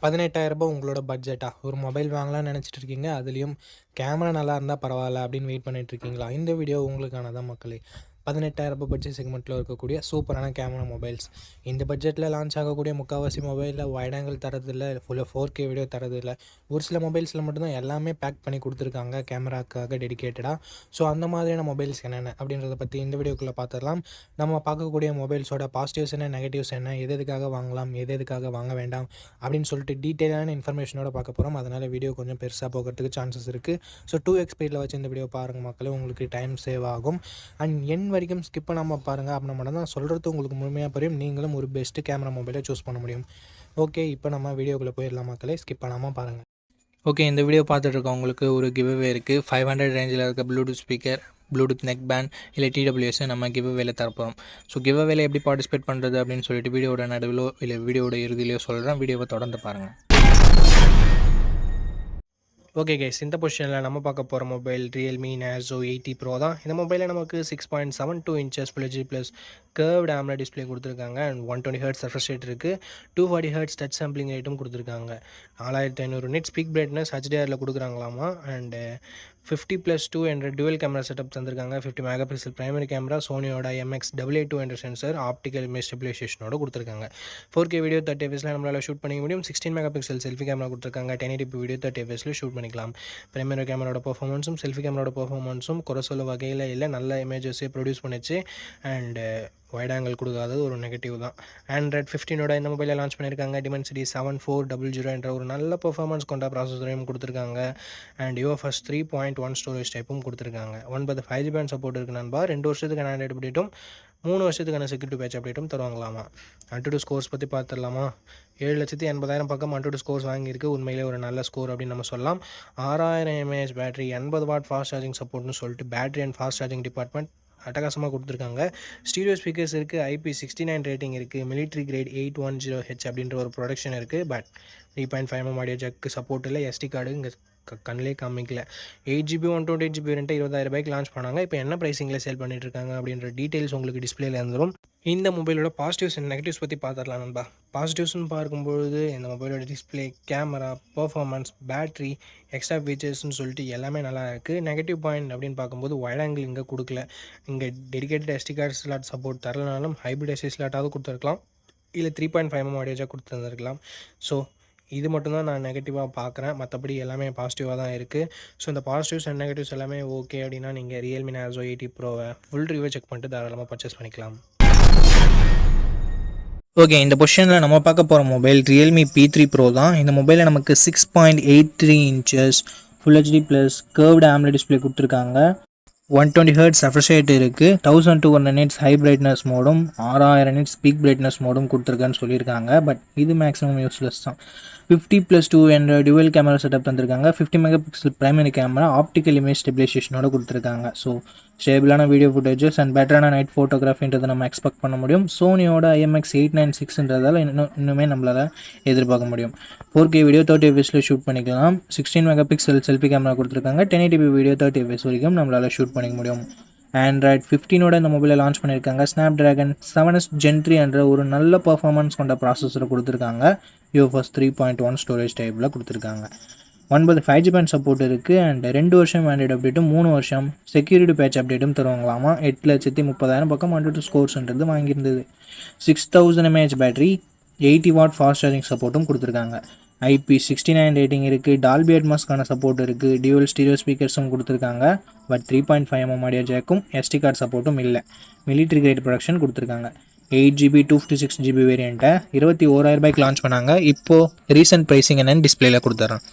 18,000 உங்களோட பட்ஜெட்டா? ஒரு மொபைல் வாங்கலாம்னு நெனச்சிட்டு இருக்கீங்க. அதுலயும் கேமரா நல்லா இருந்தா பரவால்ல அப்படின்னு வெயிட் பண்ணிட்டு இருக்கீங்களா? இந்த வீடியோ உங்களுக்கானதான் மக்களே. 18,000 பட்ஜெட் செக்மெண்ட்ல இருக்கக்கூடிய சூப்பரான கேமரா மொபைல்ஸ். இந்த பட்ஜெட்ல லான்ச் ஆகக்கூடிய முக்காவாசி மொபைல்ல வைட் ஆங்கிள் தரதில்ல, ஃபுல்லா 4K வீடியோ தரதில்ல. ஒரு சில மொபைல்ஸ்ல மட்டும் தான் எல்லாமே பேக் பண்ணி குடுத்துருக்காங்க கேமராக்காக டெடிகேட்டடா. ஸோ அந்த மாதிரியான மொபைல்ஸ் என்னென்ன அப்படின்றத பத்தி இந்த வீடியோக்குள்ள பார்த்துடலாம். நம்ம பார்க்கக்கூடிய மொபைல்ஸோட பாசிட்டிவ்ஸ் என்ன, நெகட்டிவ்ஸ் என்ன, எது எதுக்காக வாங்கலாம், எது எதுக்காக வாங்க வேண்டாம் அப்படின்னு சொல்லிட்டு டீட்டெயிலான இன்ஃபர்மேஷனோட பார்க்க போகிறோம். அதனால் வீடியோ கொஞ்சம் பெருசாக போகிறதுக்கு சான்சஸ் இருக்குது. ஸோ 2x ஸ்பீடில் வச்சு இந்த வீடியோ பாருங்கள் மக்களே, உங்களுக்கு டைம் சேவ் ஆகும். அண்ட் என் வரைக்கும் ஸ்கிப் பண்ணாமல் பாருங்கள். அப்படின்னா மட்டும் தான் சொல்கிறது உங்களுக்கு முழுமையாக புரியும். நீங்களும் ஒரு பெஸ்ட்டு கேமரா மொபைலை சூஸ் பண்ண முடியும். ஓகே, இப்போ நம்ம வீடியோக்குள்ளே போயிடலாம் மக்களே, ஸ்கிப் பண்ணாமல் பாருங்கள். ஓகே, இந்த வீடியோ பார்த்துட்டு இருக்கவங்களுக்கு ஒரு கிவ்அவே இருக்குது. 500 ரேஞ்சில் இருக்க Bluetooth speaker, Bluetooth neck band இல்லை டிடபிள்யூஎஸ் நம்ம கிவ்அவேல தரப்போம். ஸோ கிவ்அவேல எப்படி பார்ட்டிசிபேட் பண்ணுறது அப்படின்னு சொல்லிட்டு வீடியோட நடுவிலோ இல்லை வீடியோட இறுதியிலையோ சொல்கிறேன். வீடியோவை தொடர்ந்து பாருங்கள். ஓகே கைஸ், இந்த பொசிஷனில் நம்ம பார்க்க போகிற மொபைல் ரியல்மி நேசோ 80 ப்ரோ தான். இந்த மொபைலில் நமக்கு 6.72 inches Full HD plus curved AMOLED display கொடுத்துருக்காங்க. அண்ட் 120 ஹெர்ட்ஸ் ரெஃப்ரெஷ் ரேட் இருக்குது. 240 ஹெர்ட்ஸ் டச் சாம்பிளிங் ரேட்டும் கொடுத்துருக்காங்க. 4500 நிட் ஸ்பீக் பிரைட்னஸ் HDRல கொடுக்குறாங்களாமா. அண்டு 50+2 என்ற டுவல் கேமரா செட்டப் தந்திருக்காங்க. 50 மெகா பிக்சல் பிரைமரி கேமரா, சோனியோட MX882 என்ற சென்சர், ஆப்டிக்கல் இமேஜ் ஸ்டெபிலைசேஷனோட கொடுத்துருக்காங்க. 4K வீடியோ 30 fps நம்மளால் ஷூட் பண்ணிக்க முடியும். 16 மெகா பிக்சல் செல்ஃபி கேமரா கொடுத்துருக்காங்க. 1080p வீடியோ 30 fps ஷூட் பண்ணிக்கலாம். பிரைமரி கேமராவோட பர்ஃபார்மன்ஸும் செல்ஃபி கேமராவோட பர்ஃபார்மன்ஸும் குறை சொல்ல வகையில் இல்லை, நல்ல இமேஜஸே ப்ரொடியூஸ் பண்ணிச்சு. அண்டு வைட் ஆங்கிள் கொடுக்காதது ஒரு நெகட்டிவ் தான். ஆண்ட்ராய்ட் 15ஓட இந்த மொபைலில் லான்ச் பண்ணியிருக்காங்க. Dimensity 7400 என்ற ஒரு நல்ல பர்ஃபார்மன்ஸ் கொண்ட ப்ராசஸரையும் கொடுத்துருக்காங்க. அண்ட் UFS 3.1 ஸ்டோரேஜ் டைப்பும் கொடுத்துருக்காங்க. 9 5G பேண்ட் சப்போர்ட் இருக்குது நண்பா. 2 வருஷத்துக்கான ஆண்ட்ராய்டு அப்டேட்டும் 3 வருஷத்துக்கான செக்யூரிட்டி பேட்ச் அப்டேட்டும் தருவாங்களாமா. Antutu ஸ்கோர்ஸ் பற்றி பார்த்துடலாமா? 7,80,000 பக்கம் Antutu ஸ்கோர்ஸ் வாங்கியிருக்கு. உண்மையிலே ஒரு நல்ல ஸ்கோர் அப்படின்னு நம்ம சொல்லலாம். 6000 mAh battery, 80 watt fast charging சப்போர்ட்னு சொல்லிட்டு battery and fast charging department அட்டகாசமாக கொடுத்துருக்காங்க. ஸ்டீரியோ ஸ்பீக்கர்ஸ் இருக்குது. IP69 ரேட்டிங் இருக்குது. மிலிட்ரி கிரேட் 810H அப்படின்ற ஒரு ப்ரொடக்ஷன் இருக்குது. But 3.5mm audio jack support இல்லை. SD கார்டு இங்கே கண்ணிலே காமிக்கல. 8GB 128GB வேரியண்ட்டை 20,000 லான்ச் பண்ணாங்க. இப்போ என்ன ப்ரைஸிங்கில் சேல் பண்ணிட்டு இருக்காங்க அப்படின்ற டீட்டெயில்ஸ் உங்களுக்கு டிஸ்பிளேல இருந்துடும். இந்த மொபைலோட பாசிட்டிவ்ஸ் அண்ட் நெகட்டிவ்ஸ் பற்றி பார்த்துடலாம் நண்பா. பாசிட்டிவ்ஸ்னு பார்க்கும்பொழுது இந்த மொபைலோட display, camera, performance, battery, extra ஃபீச்சர்ஸ்னு சொல்லிட்டு எல்லாமே நல்லா இருக்குது. நெகட்டிவ் பாயிண்ட் அப்படின்னு பார்க்கும்போது வைட் ஆங்கிள் இங்கே கொடுக்கல. இங்கே dedicated SD card slot support தரலனாலும் ஹைப்ரிட் SD ஸ்லாட்டாவது கொடுத்துருக்கலாம், இல்லை 3.5mm ஆடியோ ஜாக் கொடுத்துருந்துருக்கலாம். ஸோ இது மட்டும்தான் நான் நெகட்டிவாக பார்க்குறேன். மற்றபடி எல்லாமே பாசிட்டிவாக தான் இருக்குது. ஸோ இந்த பாசிட்டிவ்ஸ் அண்ட் நெகட்டிவ்ஸ் எல்லாமே ஓகே அப்படின்னா நீங்கள் ரியல்மி நேசோ 80 ப்ரோவை ஃபுல் ரிவ்யூ செக் பண்ணிட்டு தாராளமாக பர்ச்சேஸ் பண்ணிக்கலாம். ஓகே, இந்த பொசிஷனில் நம்ம பார்க்க போகிற மொபைல் ரியல்மி P3 ப்ரோ தான். இந்த மொபைலில் நமக்கு 6.83 inches Full HD plus curved AMOLED display கொடுத்துருக்காங்க. 120 ஹெர்ட்ஸ் ரெஃப்ரெஷ் ரேட் இருக்குது. 1200 நிட்ஸ் ஹை பிரைட்னஸ் மோடும் 6000 நிட்ஸ் ஸ்பீக் பிரைட்னஸ் மோடும் கொடுத்துருக்கான்னு சொல்லியிருக்காங்க. பட் இது மேக்ஸிமம் யூஸ்லெஸ் தான். 50+2 என்ற டுவல் கேமரா செட்டப் தந்திருக்காங்க. 50 mega pixel primary camera, optical image ஸ்டெபிலைசேஷனோட கொடுத்துருக்காங்க. ஸோ ஸ்டேபிளான வீடியோ ஃபுட்டேஜஸ் அண்ட் பெட்டரான நைட் ஃபோட்டோகிராஃபின்றதை நம்ம எக்ஸ்பெக்ட் பண்ண முடியும். சோனியோட MX896ன்றதால இன்னுமே நம்மளால் எதிர்பார்க்க முடியும். 4K வீடியோ 30 fps ஷூட் பண்ணிக்கலாம். 16 மெகா பிக்சல் செல்ஃபி கேமரா கொடுத்துருக்காங்க. 1080p வீடியோ 30 fps வரைக்கும் நம்மளால் ஷூட் பண்ணிக்க முடியும். ஆண்ட்ராய்ட் 15ஓட இந்த மொபைலை லான்ச் பண்ணியிருக்காங்க. Snapdragon 7S Gen 3 என்ற ஒரு நல்ல பர்ஃபார்மன்ஸ் கொண்ட ப்ராசஸரை கொடுத்துருக்காங்க. UFS 3.1 ஸ்டோரேஜ் டைப்பில் கொடுத்துருக்காங்க. 9 5G பேண்ட் சப்போர்ட் இருக்குது. அண்ட் 2 வருஷம் ஆண்ட்ராய்டு அப்டேட்டும் 3 வருஷம் செக்யூரிட்டி பேட்ச் அப்டேட்டும் தருவாங்களாமா. 8,30,000 பக்கம் Antutu ஸ்கோர்ஸ்ன்றது வாங்கியிருந்தது. 6000 mAh battery, 80 watt fast charging சப்போர்ட்டும் கொடுத்துருக்காங்க. IP69 ரேட்டிங் இருக்குது. டால்பி அட்மாஸ்க்கான சப்போர்ட் இருக்குது. டியூவல் ஸ்டீரியோ ஸ்பீக்கர்ஸும் கொடுத்துருக்காங்க. பட் 3.5mm ஆடியோ ஜாக்கும் SD கார்டு சப்போர்ட்டும் இல்லை. மிலிட்ரி கிரேட் ப்ரொடக்ஷன் கொடுத்துருக்காங்க. 8GB 256GB வேரியண்ட்டை 21,000 லான்ச் பண்ணாங்க. இப்போது ரீசெண்ட் ப்ரைஸிங் என்னென்னு டிஸ்பிளேல கொடுத்துட்றேன்.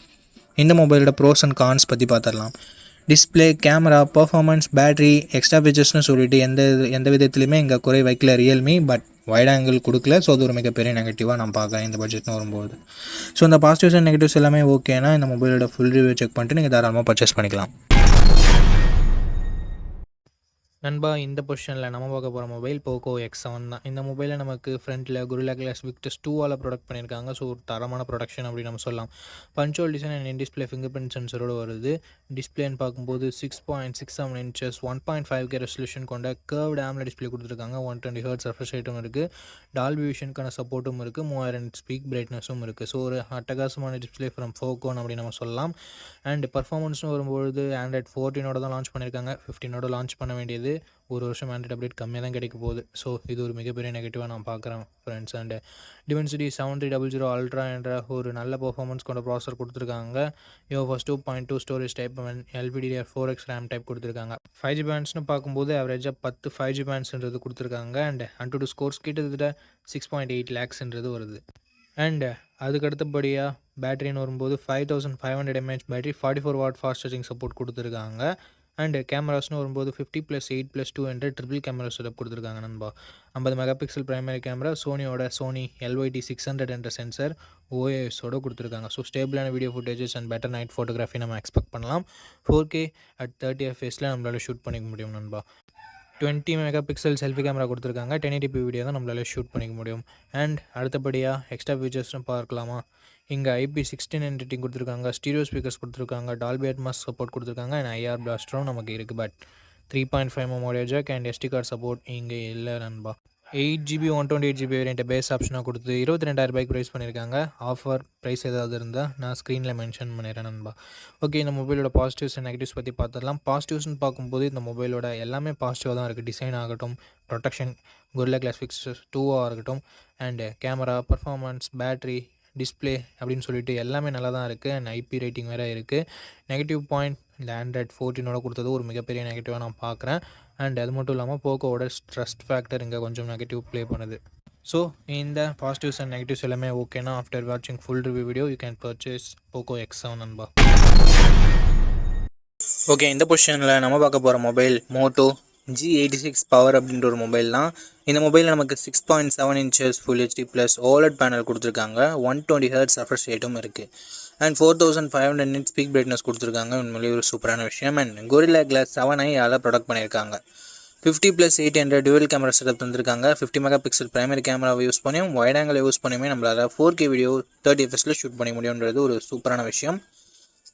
இந்த மொபைலோட ப்ரோஸ் அண்ட் கான்ஸ் பற்றி பார்த்துடலாம். Display, camera, performance, battery, extra ஃபீச்சர்ஸ்னு சொல்லிட்டு எந்த விதத்துலையுமே இங்கே குறை வைக்கல ரியல்மி. பட் வைட் ஆங்கிள் கொடுக்கல. ஸோ அது ஒரு மிகப்பெரிய நெகட்டிவாக நான் பார்க்குறேன் இந்த பட்ஜெட்னு வரும்போது. ஸோ இந்த பாசிட்டிவ்ஸ் அண்ட் நெகட்டிவ்ஸ் எல்லாமே ஓகேனா இந்த மொபைலோட ஃபுல் ரிவ்யூ செக் பண்ணிட்டு நீங்கள் தாராளமாக பர்ச்சேஸ் பண்ணிக்கலாம். நண்பா, இந்த பொசிஷனில் நம்ம பார்க்க போகிற மொபைல் போக்கோ X7 தான். இந்த மொபைலில் நமக்கு ஃப்ரண்ட்டில் Gorilla Glass Victus 2ஆல் ப்ரொடக்ட் பண்ணியிருக்காங்க. ஸோ ஒரு தரமான ப்ரொடக்ஷன் அப்படின்னு நம்ம சொல்லலாம். பஞ்சுவல் design and in display fingerprint சென்சரோடு வருது. டிஸ்பிளேன்னு பார்க்கும்போது 6.67 இன்ச்சஸ் 1.5K ரெசல்யூஷன் கொண்ட கர்வ்டு AMOLED டிஸ்பிளே கொடுத்துருக்காங்க. 120 ஹெர்ட்ஸ் ரெஃப்ரெஷ் ரேட்டும் இருக்குது. டால்பி விஷனுக்கான சப்போர்ட்டும் இருக்குது. 3000 ஸ்பீக் பிரைட்னஸும் இருக்குது. ஸோ ஒரு அட்டகாசமான டிஸ்பிளே ஃப்ரம் ஃபோக்கோன் அப்படின்னு நம்ம சொல்லலாம். அண்ட் பர்ஃபார்மன்ஸ்னு வரும்பொழுது Android 14ஓட தான் லான்ச் பண்ணியிருக்காங்க. 15ஓட லான்ச் பண்ண வேண்டியது ஒரு வருஷம் ஆண்ட்ராய்ட் அப்டேட் கம்மியாக தான் கிடைக்க போகுது. ஸோ இது ஒரு மிகப்பெரிய நெகட்டிவாக நான் பார்க்குறேன் ஃப்ரெண்ட்ஸ். அண்ட் Dimensity 7300 அல்ட்ரா என்ற ஒரு நல்ல பர்ஃபார்மன்ஸ் கொண்ட ப்ராசர் கொடுத்துருக்காங்க. First 2.2 storage type LPDDR4X RAM type கொடுத்துருக்காங்க. 5G பேண்ட்ஸ்னு பார்க்கும்போது ஆவரேஜாக 10 5G பேண்ட்ஸ்ன்றது கொடுத்துருக்காங்க. அண்ட் AnTuTu ஸ்கோர்ஸ் கிட்டத்தட்ட 6.8 lakhsன்றது வருது. அண்ட் அதுக்கு அடுத்தபடியாக பேட்டரின்னு வரும்போது 5500 mAh battery 44 watt fast charging support கொடுத்துருக்காங்க. அண்ட் கேமராஸ்னு வரும்போது 50+8+2 என்ற ட்ரிபிள் கேமரா செட்டப் கொடுத்துருக்காங்க நண்பா. 50 mega pixel primary camera, Sony LYT600 என்ற சென்சர் OISோட கொடுத்துருக்காங்க. ஸோ ஸ்டேபிளான video footages and better night photography நம்ம எக்ஸ்பெக்ட் பண்ணலாம். 4K at 30 fps நம்மளால் ஷூட் பண்ணிக்க முடியும் நண்பா. 20 மெகா பிக்சல் செல்ஃபி கேமரா கொடுத்துருக்காங்க. 1080p வீடியோ தான் நம்மளால் ஷூட் பண்ணிக்க முடியும். அண்ட் அடுத்தபடியாக எக்ஸ்ட்ரா ஃபீச்சர்ஸ்னு பார்க்கலாமா. இங்கே IP69 ரேட்டிங் கொடுத்துருக்காங்க. ஸ்டீரியோ ஸ்பீக்கர்ஸ் கொடுத்துருக்காங்க. டால்பி அட்மாஸ் சப்போர்ட் கொடுத்துருக்காங்க. அண்ட் IR பிளாஸ்டரும் நமக்கு இருக்குது. But 3.5mm audio jack and SD card support இங்கே இல்லை நண்பா. 8GB 128GB வேரியண்ட்டை பேஸ் ஆப்ஷனாக கொடுத்து 22,000 ரூபாய்க்கு ப்ரைஸ் பண்ணியிருக்காங்க. ஆஃபர் ப்ரைஸ் ஏதாவது இருந்தால் நான் ஸ்க்ரீனில் மென்ஷன் பண்ணிடுறேன் நண்பா. ஓகே, இந்த மொபைலோட பாசிட்டிவ்ஸ் அண்ட் நெகட்டிவ்ஸ் பற்றி பார்த்துடலாம். பாசிட்டிவ்ஸ்னு பார்க்கும்போது இந்த மொபைலோட எல்லாமே பாசிட்டிவாக தான் இருக்குது. டிசைன் ஆகட்டும், ப்ரொடெக்ஷன், Gorilla Glass Victus 2ஆக இருக்கட்டும், and camera, performance, battery, display அப்படின்னு சொல்லிட்டு எல்லாமே நல்லா தான் இருக்குது. அண்ட் IP ரேட்டிங் வேறு இருக்குது. நெகட்டிவ் பாயிண்ட் இந்த Android 14ஓட கொடுத்தது ஒரு மிகப்பெரிய நெகட்டிவாக நான் பார்க்குறேன். அண்ட் அது மட்டும் இல்லாமல் போக்கோவோட ட்ரஸ்ட் ஃபேக்டர் இங்கே கொஞ்சம் நெகட்டிவ் ப்ளே பண்ணுது. ஸோ இந்த பாசிட்டிவ்ஸ் அண்ட் நெகட்டிவ்ஸ் எல்லாமே ஓகேனா ஆஃப்டர் வாட்சிங் full review video you can purchase Poco X7 நண்பா. ஓகே, இந்த பொசிஷனில் நம்ம பார்க்க போகிற மொபைல் மோட்டோ G86 பவர் அப்படின்ற ஒரு மொபைல் தான். இந்த மொபைலில் நமக்கு 6.7 inches full HD plus OLED panel கொடுத்துருக்காங்க. 120 ஹெர்ட்ஸ் ரெஃப்ரெஷ் ரேட்டும் இருக்குது. அண்ட் 4500 nits ஸ்பீக் பிரைட்னஸ் கொடுத்துருக்காங்க. உண்மையிலேயே ஒரு சூப்பரான விஷயம். அண்ட் Gorilla Glass 7i யால் ப்ரொடக்ட் பண்ணியிருக்காங்க. 50+8 என்ற டுவல் கேமரா செட்டப் தந்திருக்காங்க. 50 மெகா பிக்சல் பிரைமரி கேமராவை யூஸ் பண்ணியும் வைட் ஆங்கிள் யூஸ் பண்ணியுமே நம்மளால் 4K வீடியோ 30 fps ஷூட் பண்ண முடியுன்றது ஒரு சூப்பரான விஷயம்.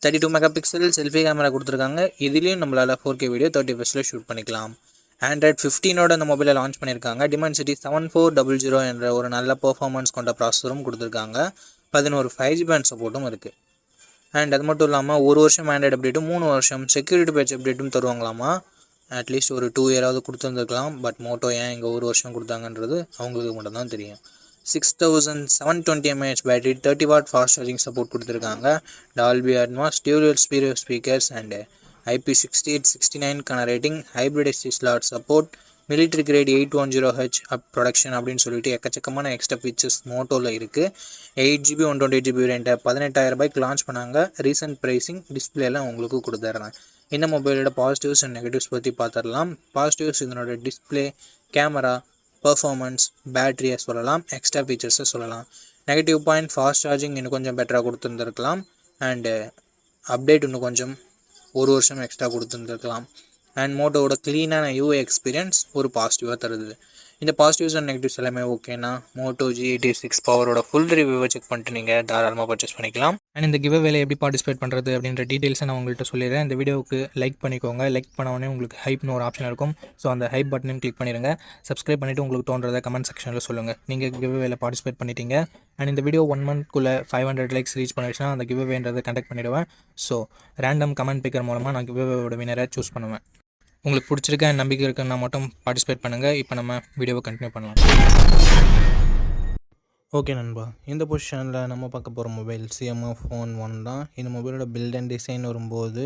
32 மெகா பிக்சல் செல்ஃபி கேமரா கொடுத்துருக்காங்க. இதுலேயும் நம்மளால் 4K வீடியோ 30 fps ஷூட் பண்ணிக்கலாம். Android 15ஓட அந்த மொபைலை லான்ச் பண்ணியிருக்காங்க. Dimensity 7400 என்ற ஒரு நல்ல பர்ஃபார்மன்ஸ் கொண்ட ப்ராசஸரும் கொடுத்துருக்காங்க. 11 5G பேண்ட் சப்போர்ட்டும் இருக்குது. அண்ட் அது மட்டும் இல்லாமல் ஒரு வருஷம் ஆண்ட்ராய்டு அப்டேட்டும் 3 வருஷம் செக்யூரிட்டி பேட்ச் அப்டேட்டும் தருவாங்களாமா. அட்லீஸ்ட் ஒரு 2 இயராவது கொடுத்துருந்துருக்கலாம். பட் மோட்டோ ஏன் இங்கே ஒரு வருஷம் கொடுத்தாங்கன்றது அவங்களுக்கு மட்டும் தான் தெரியும். 6720 mAh battery, 30 watt fast charging support கொடுத்துருக்காங்க. Dolby Atmos, dual stereo speakers and IP6869க்கான rating, hybrid SD slot support, military grade 810H protection அப்படின்னு சொல்லிட்டு எக்கச்சக்கமான எக்ஸ்ட்ரா ஃபீச்சர்ஸ் மோட்டோவில் இருக்குது. 8GB 128GB வேரியண்ட்டை 18,000 ரூபாய்க்கு லான்ச் பண்ணாங்க. ரீசன்ட் ப்ரைஸிங் டிஸ்பிளேலாம் உங்களுக்கு கொடுத்துட்றேன். இந்த மொபைலோட பாசிட்டிவ்ஸ் அண்ட் நெகட்டிவ்ஸ் பற்றி பார்த்துடலாம். பாசிட்டிவ்ஸ் இதனோட டிஸ்பிளே, கேமரா, பர்ஃபார்மன்ஸ், பேட்டரியை சொல்லலாம், எக்ஸ்ட்ரா ஃபீச்சர்ஸை சொல்லலாம். நெகட்டிவ் பாயிண்ட் ஃபாஸ்ட் சார்ஜிங் இன்னும் கொஞ்சம் பெட்டராக கொடுத்துருந்துருக்கலாம். அண்டு அப்டேட் இன்னும் கொஞ்சம் ஒரு வருஷம் எக்ஸ்ட்ரா கொடுத்துருந்துருக்கலாம். அண்ட் மோட்டோவோட க்ளீனான UI எக்ஸ்பீரியன்ஸ் ஒரு பாசிட்டிவாக தருது. இந்த பாசிட்டிவ்ஸ் அண்ட் நெகட்டிவ்ஸ் எல்லாமே ஓகேனா மோட்டோ G86 பவரோட ஃபுல் ரிவ்யூவை செக் பண்ணிட்டு நீங்கள் தாராளமாக பர்ச்சேஸ் பண்ணிக்கலாம். அண்ட் இந்த கிவ் அவேல எப்படி பார்ட்டிசிபேட் பண்ணுறது அப்படின்ற டீட்டெயில்ஸை நான் உங்கள்கிட்ட சொல்லிடுறேன். இந்த வீடியோவுக்கு லைக் பண்ணிக்கோங்க. லைக் பண்ண உடனே உங்களுக்கு ஹைப்னு ஒரு ஆப்ஷன் இருக்கும். ஸோ அந்த ஹைப் பட்டனையும் கிளிக் பண்ணிடுங்க. சப்ஸ்கிரைப் பண்ணிவிட்டு உங்களுக்கு தோன்றதை கமெண்ட் செக்ஷனில் சொல்லுங்கள். நீங்கள் கிவ் அவேல பார்ட்டிசிபேட் பண்ணிட்டீங்க. அண்ட் இந்த வீடியோ 1 மந்த்க்குள்ளே 500 லைக்ஸ் ரீச் பண்ணிடுச்சுன்னா அந்த கிவ் அவேன்றதை கண்டக்ட் பண்ணிவிடுவேன். ஸோ ரேண்டம் கமெண்ட் பிக்கர் மூலமாக நான் கிவ் அவேவோட வினரை சூஸ் பண்ணுவேன். உங்களுக்கு பிடிச்சிருக்க நம்பிக்கை இருக்குன்னா மட்டும் பார்ட்டிசிபேட் பண்ணுங்கள். இப்போ நம்ம வீடியோவை கண்டினியூ பண்ணலாம். ஓகே நண்பா, இந்த பொசிஷனில் நம்ம பார்க்க போகிற மொபைல் CMF Phone 1 தான். இந்த மொபைலோட பில்ட் அண்ட் டிசைன் வரும்போது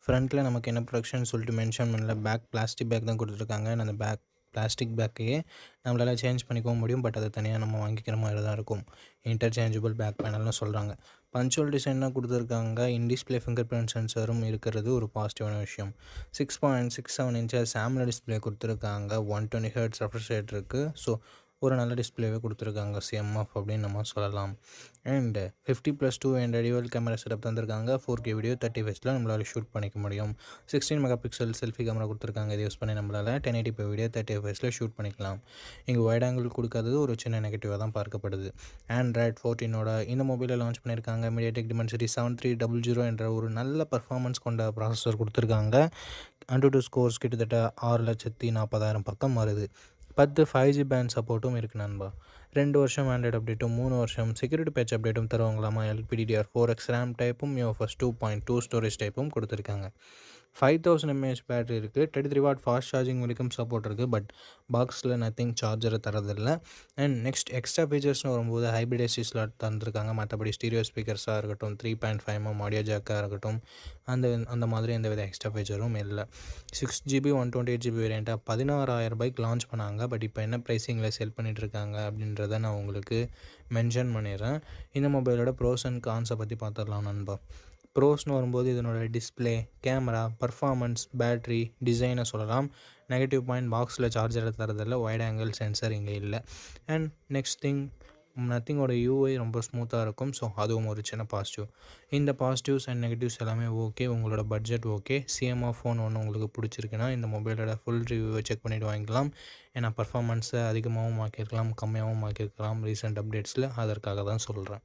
ஃப்ரண்ட்டில் நமக்கு என்ன ப்ரொடக்ஷன் சொல்லிட்டு மென்ஷன் பண்ணல. பேக் பிளாஸ்டிக் பேக் தான் கொடுத்துருக்காங்க. அந்த பேக் பிளாஸ்டிக் பேக்கையே நம்மளால் சேஞ்ச் பண்ணிக்கவும் முடியும். பட் அதை தனியாக நம்ம வாங்கிக்கிற மாதிரி தான் இருக்கும். இன்டர்சேஞ்சபிள் பேக் பேனல்னு சொல்கிறாங்க. பஞ்சுவல் டிசைனாக கொடுத்துருக்காங்க. இன் டிஸ்பிளே ஃபிங்கர் பிரிண்ட் சென்சரும் இருக்கிறது ஒரு பாசிட்டிவான விஷயம். 6.67 இன்ச்சஸ் AMOLED டிஸ்பிளே கொடுத்துருக்காங்க. 120 ஹெர்ட்ஸ் ரெஃப்ரெஷ் ரேட் இருக்குது. ஸோ ஒரு நல்ல டிஸ்ப்ளேவே கொடுத்துருக்காங்க. சிஎம்எஃப் அப்படின்னு நம்ம சொல்லலாம். அண்ட் 50+2 என்ற டியூவல் கேமரா செட்டப் தந்திருக்காங்க. 4K வீடியோ 30 ஃபேஸில் நம்மளால் ஷூட் பண்ணிக்க முடியும். 16 மெகா பிக்சல் செல்ஃபி கேமரா கொடுத்துருக்காங்க. இதை யூஸ் பண்ணி நம்மளால் 1080p வீடியோ 30 ஃபேஸில் ஷூட் பண்ணிக்கலாம். இங்கே வைட் ஆங்கிள் கொடுக்காதது ஒரு சின்ன நெகட்டிவாக தான் பார்க்கப்படுது. ஆண்ட்ராய்ட் 14ஓட இந்த மொபைலை லான்ச் பண்ணியிருக்காங்க. MediaTek Dimensity 7300 என்ற ஒரு நல்ல பர்ஃபார்மன்ஸ் கொண்ட ப்ராசஸர் கொடுத்துருக்காங்க. AnTuTu ஸ்கோர்ஸ் கிட்டத்தட்ட 6,40,000 பக்கம் வருது. 10 5G பேண்ட் சப்போர்ட்டும் இருக்குது நண்பா. 2 வருஷம் ஆண்ட்ராய்டு அப்டேட்டும் 3 வருஷம் செக்யூரிட்டி பேட்ச் அப்டேட்டும் தருவாங்களாமா. LPDDR4X ரேம் டைப்பும் UFS 2.2 ஸ்டோரேஜ் டைப்பும் கொடுத்துருக்காங்க. 5000 mAh பேட்டரி இருக்குது. 33W ஃபாஸ்ட் சார்ஜிங் வரைக்கும் சப்போர்ட் இருக்குது. பட் பாக்ஸில் நத்திங் சார்ஜரை தரதில்ல. அண்ட் நெக்ஸ்ட் எக்ஸ்ட்ரா ஃபீச்சர்ஸ்னு வரும்போது ஹைப்ரிட் எஸ்டி ஸ்லாட் தந்திருக்காங்க. மற்றபடி ஸ்டீரியோ ஸ்பீக்கர்ஸாக இருக்கட்டும், 3.5mm ஆடியோ ஜாக்காக இருக்கட்டும், அந்த மாதிரி எந்த வித எக்ஸ்ட்ரா ஃபீச்சரும் இல்லை. 6GB 128GB வேரியண்ட்டாக 16,000 லான்ச் பண்ணாங்க. பட் இப்போ என்ன ப்ரைஸிங்கில் செல் பண்ணிகிட்ருக்காங்க அப்படின்றத நான் உங்களுக்கு மென்ஷன் பண்ணிடுறேன். இந்த மொபைலோட ப்ரோஸ் அண்ட் கான்ஸை பற்றி பார்த்துடலாம் நண்பா. ப்ரோஸ்னு வரும்போது இதனோட டிஸ்பிளே, கேமரா, பர்ஃபார்மன்ஸ், பேட்ரி, டிசைனை சொல்லலாம். நெகட்டிவ் பாயிண்ட் பாக்ஸில் சார்ஜரை தரதில்ல. வைட் ஆங்கிள் சென்சர் இங்கே இல்லை. அண்ட் நெக்ஸ்ட் திங், நத்திங்கோட யூஐ ரொம்ப ஸ்மூத்தாக இருக்கும். ஸோ அதுவும் ஒரு சின்ன பாசிட்டிவ். இந்த பாசிட்டிவ்ஸ் அண்ட் நெகட்டிவ்ஸ் எல்லாமே ஓகே. உங்களோட பட்ஜெட் ஓகே. சிஎம்ஆ ஃபோன் ஒன்று உங்களுக்கு பிடிச்சிருக்குன்னா இந்த மொபைலோட ஃபுல் ரிவ்யூவை செக் பண்ணிவிட்டு வாங்கிக்கலாம். ஏன்னா பர்ஃபார்மன்ஸை அதிகமாகவும் ஆக்கியிருக்கலாம், கம்மியாகவும் ஆக்கியிருக்கலாம் ரீசெண்ட் அப்டேட்ஸில். அதற்காக தான் சொல்கிறேன்.